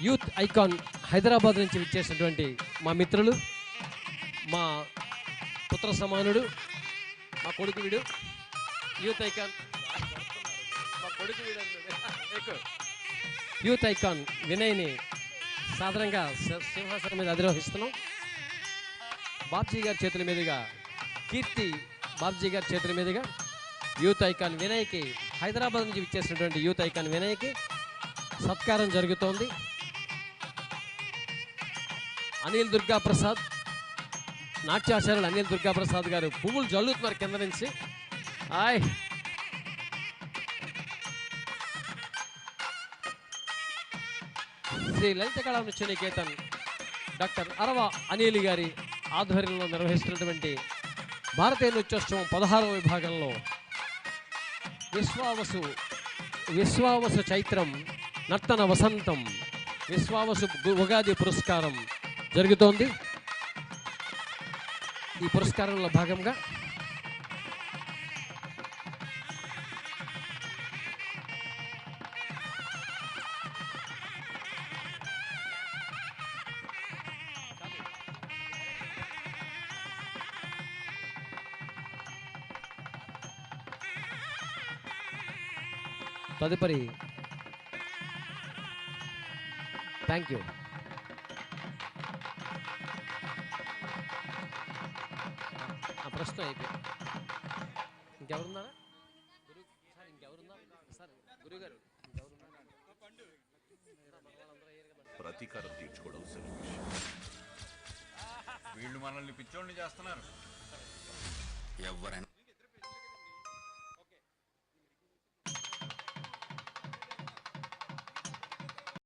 Youth icon Hyderabad నుంచి విచ్చేసినటువంటి మా మిత్రులు, మా పుత్ర సమానుడు, మా కొడుకు వీడు, యూత్ ఐకాన్ మా కొడుకు వీడు యూత్ ఐకాన్ వినయ్ని సాధారణంగా సింహాసనం మీద అధిరోహిస్తున్నాం. బాబ్జీ గారి చేతుల మీదుగా, కీర్తి బాబ్జీ గారి చేతుల మీదుగా యూత్ ఐకాన్ వినయ్కి, హైదరాబాద్ నుంచి విచ్చేసినటువంటి యూత్ ఐకాన్ వినయ్కి సత్కారం జరుగుతోంది. అనిల్ దుర్గా ప్రసాద్, నాట్యాచార్యులు అనిల్ దుర్గా ప్రసాద్ గారు పువ్వులు జల్లుతున్నారు కింద నుంచి. ఆయ్ శ్రీ లలిత కళా నృత్య నికేతన్ డాక్టర్ అరవ అనిల్ గారి ఆధ్వర్యంలో నిర్వహిస్తున్నటువంటి భారతీయ నృత్యోత్సవం 16వ విభాగంలో విశ్వావసు చైత్రం నర్తన వసంతం విశ్వావసు ఉగాది పురస్కారం జరుగుతోంది. ఈ పురస్కారంలో భాగంగా తదుపరి థ్యాంక్ యూ. ప్రస్తుతం అయిపోయింది. ఇంకెవరున్నారా? సార్ గురుగారు ప్రతీకారం తీర్చుకోవడం వీళ్ళు మనల్ని పిచ్చోడిని చేస్తున్నారు. ఎవరైనా